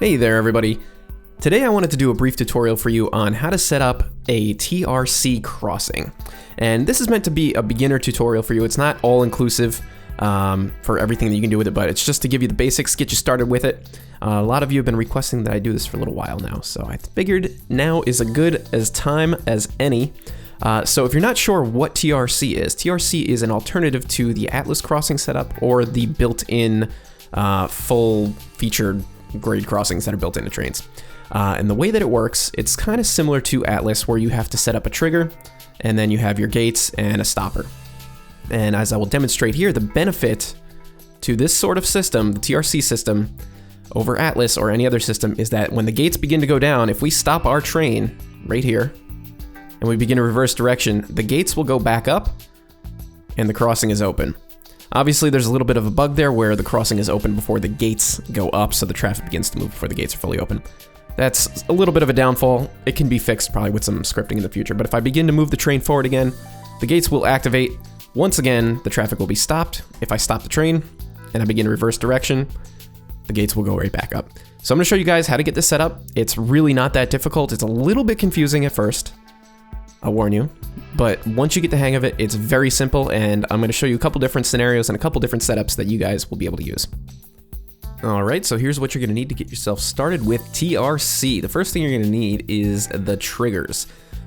Hey there everybody. Today I wanted to do a brief tutorial for you on how to set up a TRC crossing. And this is meant to be a beginner tutorial for you. It's not all inclusive for everything that you can do with it, but it's just to give you the basics, get you started with it. A lot of you have been requesting that I do this for a little while now, so I figured now is as good as time as any. So if you're not sure what TRC is an alternative to the ATLS crossing setup or the built-in full featured grade crossings that are built into Trainz. And the way that it works, it's kind of similar to ATLS, where you have to set up a trigger, and then you have your gates and a stopper. And as I will demonstrate here, the benefit to this sort of system, the TRC system, over ATLS or any other system, is that when the gates begin to go down, if we stop our train right here, and we begin a reverse direction, the gates will go back up, and the crossing is open. Obviously, there's a little bit of a bug there where the crossing is open before the gates go up, so the traffic begins to move before the gates are fully open. That's a little bit of a downfall. It can be fixed probably with some scripting in the future, but if I begin to move the train forward again, the gates will activate. Once again, the traffic will be stopped. If I stop the train and I begin a reverse direction, the gates will go right back up. So I'm gonna show you guys how to get this set up. It's really not that difficult. It's a little bit confusing at first, I'll warn you. But once you get the hang of it, it's very simple, and I'm going to show you a couple different scenarios and a couple different setups that you guys will be able to use. Alright, so here's what you're going to need to get yourself started with TRC. The first thing you're going to need is the triggers.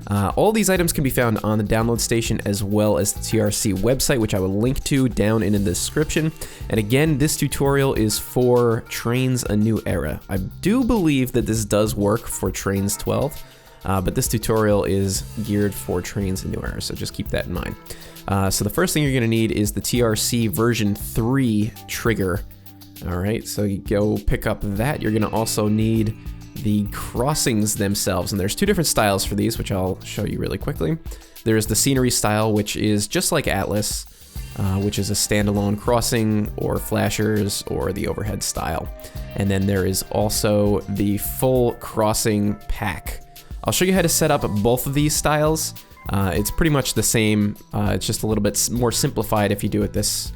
All these items can be found on the download station as well as the TRC website, which I will link to down in the description. And again, this tutorial is for Trainz A New Era. I do believe that this does work for Trainz 12. But this tutorial is geared for Trainz A New Era, so just keep that in mind. So the first thing you're going to need is the TRC version 3 trigger. Alright, so you go pick up that. You're going to also need the crossings themselves, and there's two different styles for these, which I'll show you really quickly. There's the scenery style, which is just like ATLS, which is a standalone crossing, or flashers, or the overhead style. And then there is also the full crossing pack. I'll show you how to set up both of these styles. It's pretty much the same. It's just a little bit more simplified if you do it this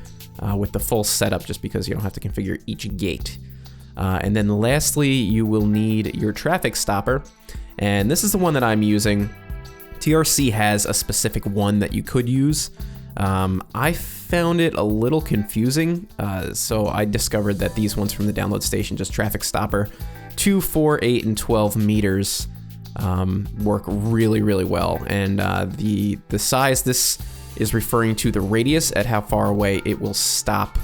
with the full setup, just because you don't have to configure each gate. And then lastly, you will need your traffic stopper. And this is the one that I'm using. TRC has a specific one that you could use. I found it a little confusing, so I discovered that these ones from the download station, just traffic stopper, 2, 4, 8, and 12 meters, work really, really well. And the size, this is referring to the radius at how far away it will stop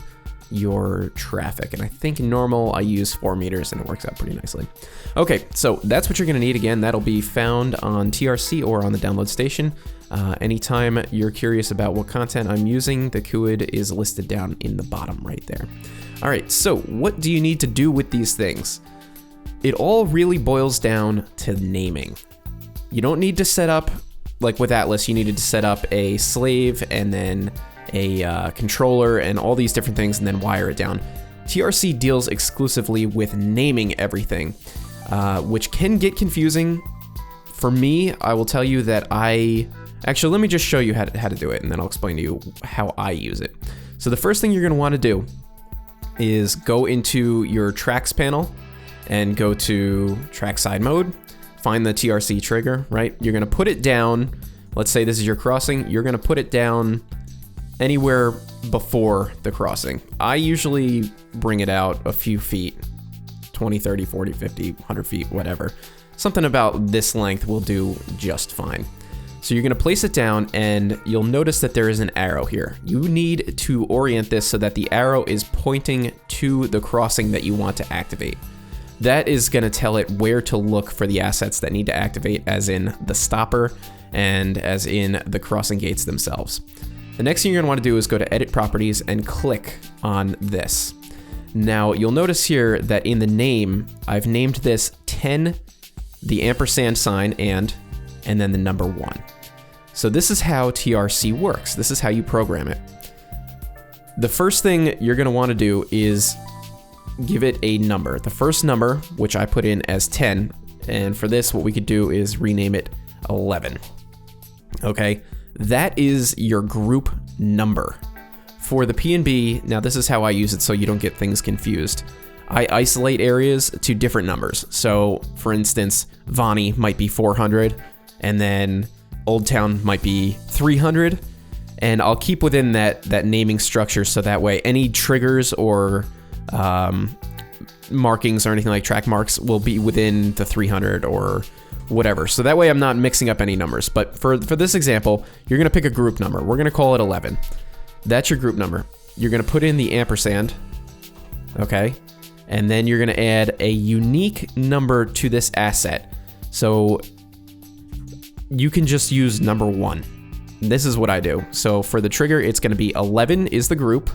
your traffic. And I think normal I use 4 meters, and it works out pretty nicely. Okay, so that's what you're gonna need. Again, that'll be found on TRC or on the download station. Anytime you're curious about what content I'm using, the QUID is listed down in the bottom right there. All right, so what do you need to do with these things? It all really boils down to naming. You don't need to set up, like with ATLS, you needed to set up a slave and then a controller and all these different things and then wire it down. TRC deals exclusively with naming everything, which can get confusing. For me, I will tell you that actually, let me just show you how to do it, and then I'll explain to you how I use it. So the first thing you're gonna wanna do is go into your tracks panel and go to trackside mode, find the TRC trigger, right? You're gonna put it down, let's say this is your crossing, you're gonna put it down anywhere before the crossing. I usually bring it out a few feet, 20, 30, 40, 50, 100 feet, whatever. Something about this length will do just fine. So you're gonna place it down, and you'll notice that there is an arrow here. You need to orient this so that the arrow is pointing to the crossing that you want to activate. That is going to tell it where to look for the assets that need to activate, as in the stopper and as in the crossing gates themselves. The next thing you're going to want to do is go to Edit Properties and click on this. Now, you'll notice here that in the name, I've named this 10, the ampersand sign, and then the number 1. So this is how TRC works. This is how you program it. The first thing you're going to want to do is give it a number. The first number, which I put in as 10, and for this what we could do is rename it 11. Okay, that is your group number. For the P&B, now this is how I use it so you don't get things confused. I isolate areas to different numbers. So for instance, Vonnie might be 400, and then Old Town might be 300, and I'll keep within that naming structure so that way any triggers or markings or anything like track marks will be within the 300 or whatever. So that way I'm not mixing up any numbers. But for this example, you're going to pick a group number. We're going to call it 11. That's your group number. You're going to put in the ampersand, okay? And then you're going to add a unique number to this asset. So you can just use number 1. This is what I do. So for the trigger, it's going to be 11 is the group.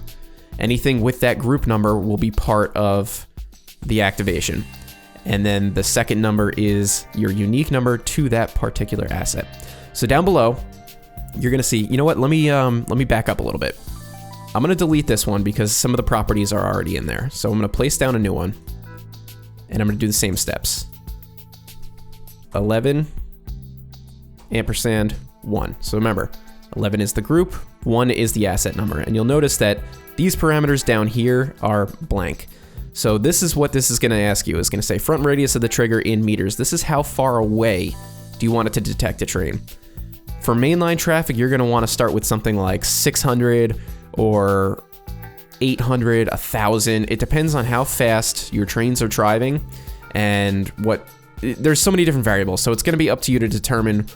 Anything with that group number will be part of the activation. And then the second number is your unique number to that particular asset. So down below, you're going to see, you know what? Let me back up a little bit. I'm going to delete this one because some of the properties are already in there. So I'm going to place down a new one, and I'm going to do the same steps. 11 ampersand 1. So remember, 11 is the group, 1 is the asset number. And you'll notice that these parameters down here are blank. So this is what this is going to ask you. It's going to say front radius of the trigger in meters. This is how far away do you want it to detect a train. For mainline traffic, you're going to want to start with something like 600 or 800, 1,000. It depends on how fast your trains are driving and there's so many different variables. So it's going to be up to you to determine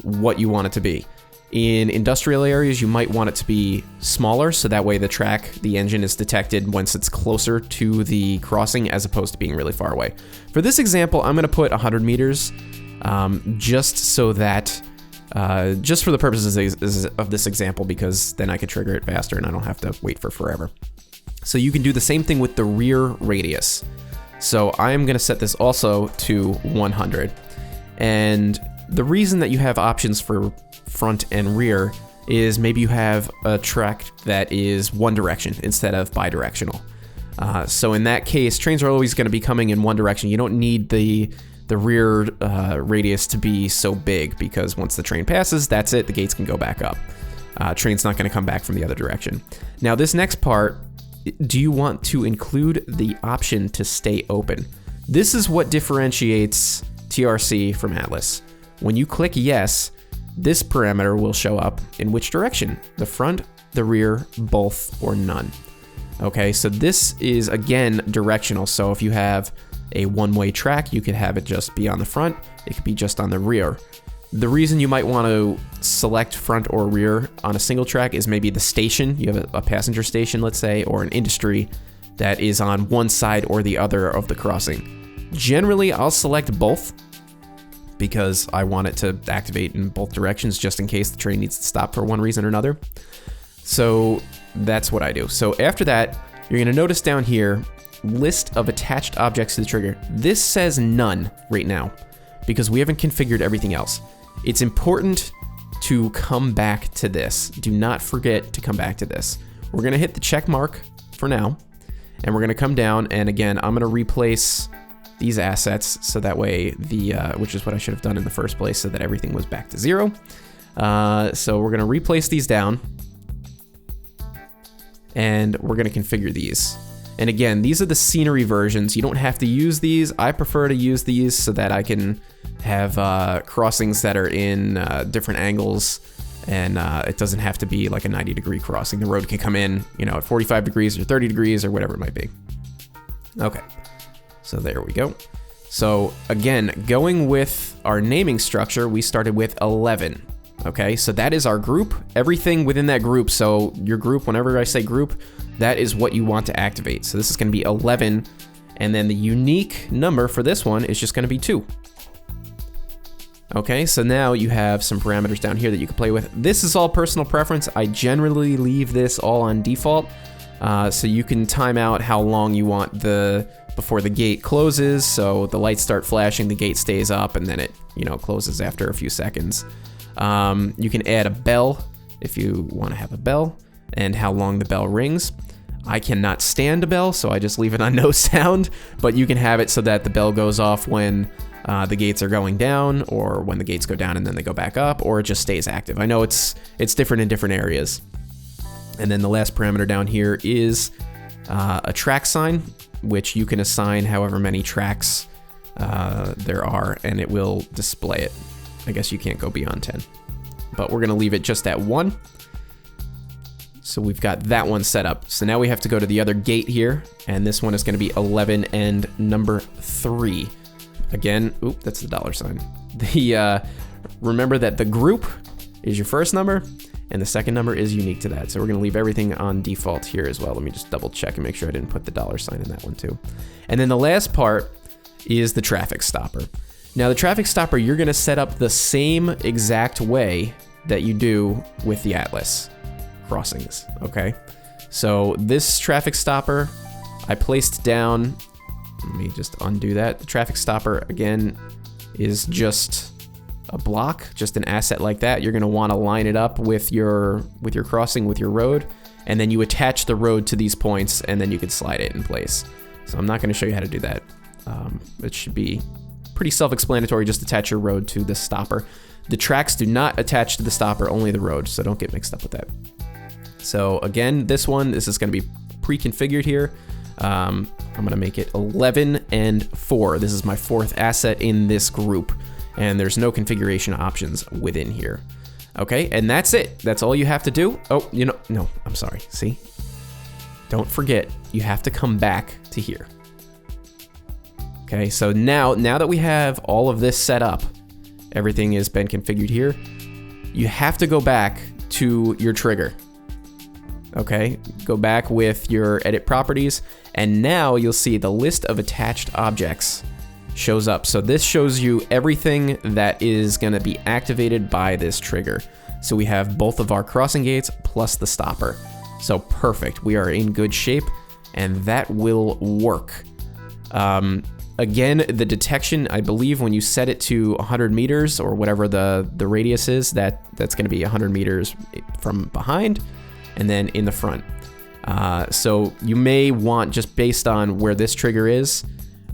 what you want it to be. In industrial areas, you might want it to be smaller, so that way the engine is detected once it's closer to the crossing as opposed to being really far away. For this example, I'm going to put 100 meters, just so that, just for the purposes of this example, because then I can trigger it faster and I don't have to wait for forever. So you can do the same thing with the rear radius. So I'm going to set this also to 100. And the reason that you have options for front and rear is maybe you have a track that is one direction instead of bidirectional. So in that case, trains are always going to be coming in one direction. You don't need the rear radius to be so big, because once the train passes, that's it. The gates can go back up. Train's not going to come back from the other direction. Now this next part, do you want to include the option to stay open? This is what differentiates TRC from ATLS. When you click yes, this parameter will show up in which direction? The front, the rear, both, or none. Okay, so this is again directional. So if you have a one-way track, you could have it just be on the front, it could be just on the rear. The reason you might want to select front or rear on a single track is maybe the station. You have a passenger station, let's say, or an industry that is on one side or the other of the crossing. Generally, I'll select both because I want it to activate in both directions just in case the train needs to stop for one reason or another. So that's what I do. So after that, you're going to notice down here, list of attached objects to the trigger. This says none right now because we haven't configured everything else. It's important to come back to this. Do not forget to come back to this. We're going to hit the check mark for now, and we're going to come down, and again, I'm going to replace these assets so that way which is what I should have done in the first place, so that everything was back to 0. So we're going to replace these down, and we're going to configure these. And again, these are the scenery versions. You don't have to use these. I prefer to use these so that I can have crossings that are in different angles, and it doesn't have to be like a 90-degree crossing. The road can come in, at 45 degrees or 30 degrees or whatever it might be. Okay, so there we go. So again, going with our naming structure, we started with 11. Okay, so that is our group, everything within that group. So your group, whenever I say group, that is what you want to activate. So this is going to be 11, and then the unique number for this one is just going to be 2. Okay, so now you have some parameters down here that you can play with. This is all personal preference. I generally leave this all on default, so you can time out how long you want before the gate closes. So the lights start flashing, the gate stays up, and then it closes after a few seconds. You can add a bell if you want to have a bell, and how long the bell rings. I cannot stand a bell, so I just leave it on no sound, but you can have it so that the bell goes off when the gates are going down, or when the gates go down and then they go back up, or it just stays active. I know it's different in different areas. And then the last parameter down here is a track sign. which you can assign however many tracks there are, and it will display it. I guess you can't go beyond 10, but we're gonna leave it just at 1. So we've got that one set up. So now we have to go to the other gate here, and this one is gonna be 11 and number 3. Again, oop, that's the $sign. Remember that the group is your first number, and the second number is unique to that. So we're gonna leave everything on default here as well. Let me just double check and make sure I didn't put the $sign in that one too. And then the last part is the traffic stopper. Now the traffic stopper, you're gonna set up the same exact way that you do with the ATLS crossings, okay? So this traffic stopper, I placed down, let me just undo that. The traffic stopper, again, is just a block, just an asset like that. You're gonna wanna line it up with your crossing, with your road, and then you attach the road to these points, and then you can slide it in place. So I'm not gonna show you how to do that. It should be pretty self-explanatory. Just attach your road to the stopper. The tracks do not attach to the stopper, only the road, so don't get mixed up with that. So again, this is gonna be pre-configured here. I'm gonna make it 11 and 4. This is my 4th asset in this group, and there's no configuration options within here. Okay, and that's it. That's all you have to do. Oh, no, I'm sorry, see? Don't forget, you have to come back to here. Okay, so now that we have all of this set up, everything has been configured here, you have to go back to your trigger. Okay, go back with your edit properties, and now you'll see the list of attached objects shows up. So this shows you everything that is gonna be activated by this trigger. So we have both of our crossing gates plus the stopper. So perfect, we are in good shape, and that will work. Again, the detection, I believe when you set it to 100 meters or whatever the radius is, that's gonna be 100 meters from behind and then in the front. So you may want, just based on where this trigger is,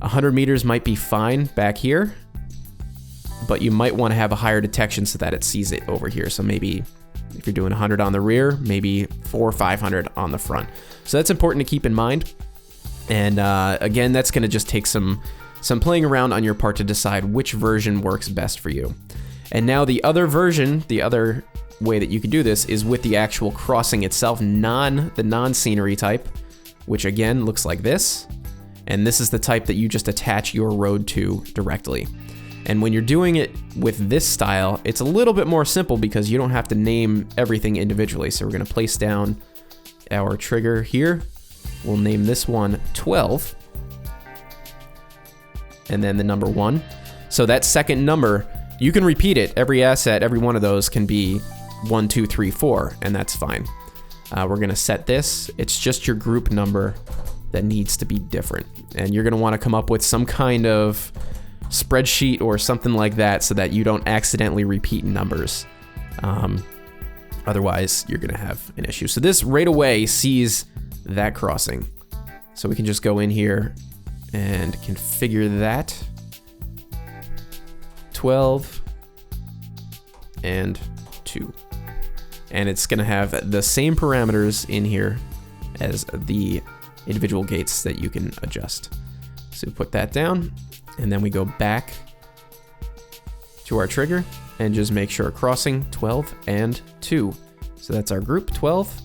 100 meters might be fine back here, but you might want to have a higher detection so that it sees it over here. So maybe if you're doing 100 on the rear, maybe 400 or 500 on the front. So that's important to keep in mind. And again, that's going to just take some playing around on your part to decide which version works best for you. And now the other version, the other way that you can do this is with the actual crossing itself, the non-scenery type, which again looks like this. And this is the type that you just attach your road to directly. And when you're doing it with this style, it's a little bit more simple because you don't have to name everything individually. So we're going to place down our trigger here. We'll name this one 12. And then the number 1. So that second number, you can repeat it. Every asset, every one of those can be 1, 2, 3, 4, and that's fine. We're going to set this. It's just your group number that needs to be different. And you're going to want to come up with some kind of spreadsheet or something like that so that you don't accidentally repeat numbers. Otherwise, you're going to have an issue. So this right away sees that crossing. So we can just go in here and configure that. 12 and 2. And it's going to have the same parameters in here as the individual gates that you can adjust. So we put that down, and then we go back to our trigger and just make sure crossing 12 and 2. So that's our group, 12,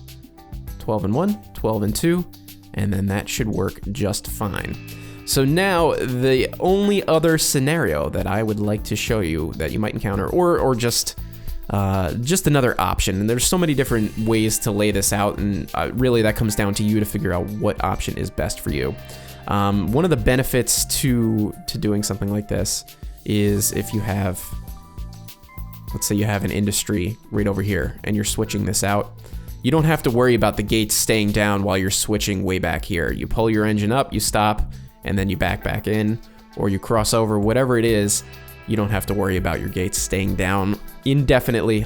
12 and 1, 12 and 2, and then that should work just fine. So now the only other scenario that I would like to show you that you might encounter, or just another option, and there's so many different ways to lay this out, and really that comes down to you to figure out what option is best for you. One of the benefits to doing something like this is if you have, let's say you have an industry right over here and you're switching this out, you don't have to worry about the gates staying down while you're switching way back here. You pull your engine up, you stop, and then you back in, or you cross over, whatever it is. You don't have to worry about your gates staying down indefinitely.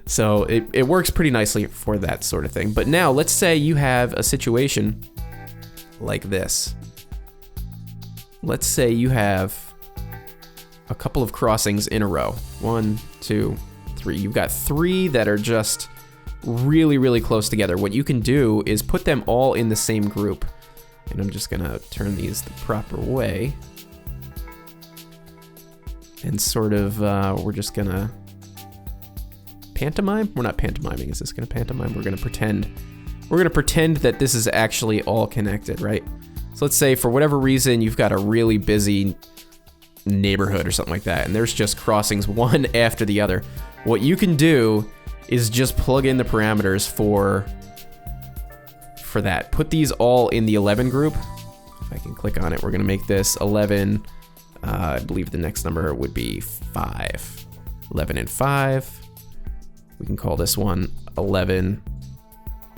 So it works pretty nicely for that sort of thing. But now let's say you have a situation like this. Let's say you have a couple of crossings in a row. 1, 2, 3. You've got 3 that are just really, really close together. What you can do is put them all in the same group. And I'm just gonna turn these the proper way. And sort of, we're just gonna pantomime? We're not pantomiming. Is this gonna pantomime? We're gonna pretend. We're gonna pretend that this is actually all connected, right? So let's say for whatever reason, you've got a really busy neighborhood or something like that, and there's just crossings one after the other. What you can do is just plug in the parameters for that. Put these all in the 11 group. If I can click on it, we're gonna make this 11. I believe the next number would be 5. 11 and 5. We can call this one 11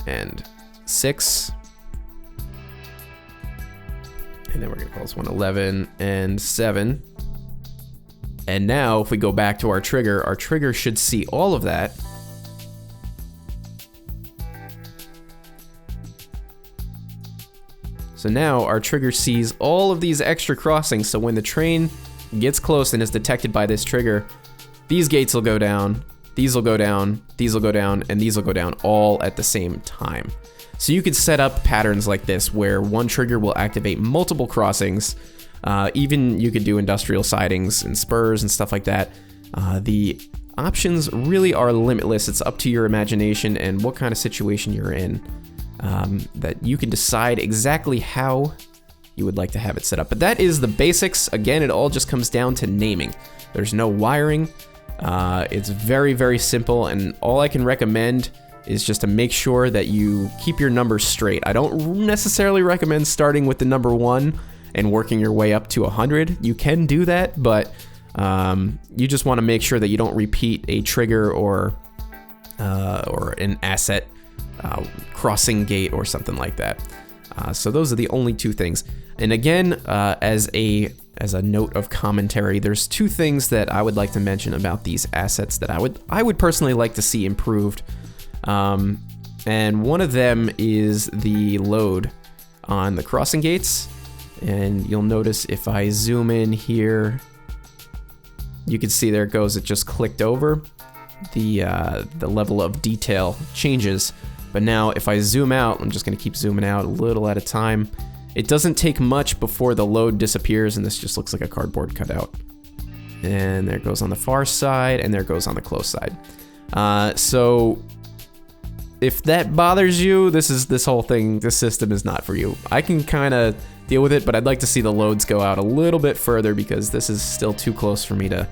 and 6. And then we're gonna call this one 11 and 7. And now if we go back to our trigger should see all of that. So now our trigger sees all of these extra crossings, so when the train gets close and is detected by this trigger, these gates will go down, these will go down, these will go down, and these will go down all at the same time. So you could set up patterns like this where one trigger will activate multiple crossings. Even you could do industrial sidings and spurs and stuff like that. The options really are limitless. It's up to your imagination and what kind of situation you're in. That you can decide exactly how you would like to have it set up. But that is the basics. Again, it all just comes down to naming. There's no wiring. It's very, very simple, and all I can recommend is just to make sure that you keep your numbers straight. I don't necessarily recommend starting with the number 1 and working your way up to 100. You can do that, but you just want to make sure that you don't repeat a trigger or an asset crossing gate or something like that. So those are the only two things. And again, as a note of commentary, there's two things that I would like to mention about these assets that I would personally like to see improved. And one of them is the load on the crossing gates. And you'll notice if I zoom in here, you can see there it goes. It just clicked over. The level of detail changes. But now if I zoom out, I'm just gonna keep zooming out a little at a time. It doesn't take much before the load disappears, and this just looks like a cardboard cutout. And there it goes on the far side, and there it goes on the close side. So if that bothers you, this system is not for you. I can kind of deal with it, but I'd like to see the loads go out a little bit further because this is still too close for me to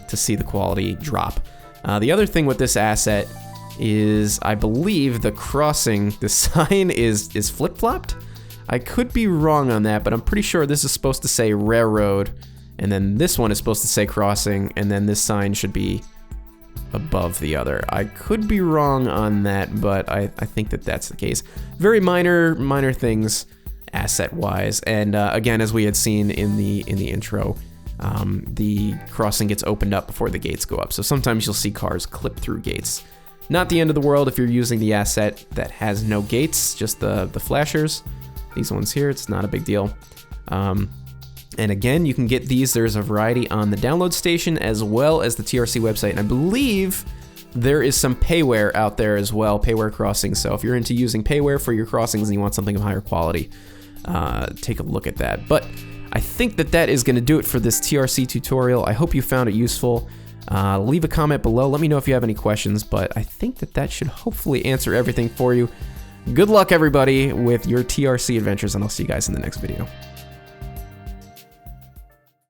see the quality drop. The other thing with this asset is I believe the crossing, the sign is flip-flopped. I could be wrong on that, but I'm pretty sure this is supposed to say railroad, and then this one is supposed to say crossing, and then this sign should be above the other. I could be wrong on that, but I think that that's the case. Very minor things asset-wise, and again, as we had seen in the intro, the crossing gets opened up before the gates go up. So sometimes you'll see cars clip through gates. Not the end of the world if you're using the asset that has no gates, just the flashers. These ones here, it's not a big deal. And again, you can get these. There's a variety on the download station as well as the TRC website. And I believe there is some payware out there as well, payware crossings. So if you're into using payware for your crossings and you want something of higher quality, take a look at that. But I think that is going to do it for this TRC tutorial. I hope you found it useful. Leave a comment below. Let me know if you have any questions, but I think that should hopefully answer everything for you. Good luck, everybody, with your TRC adventures, and I'll see you guys in the next video.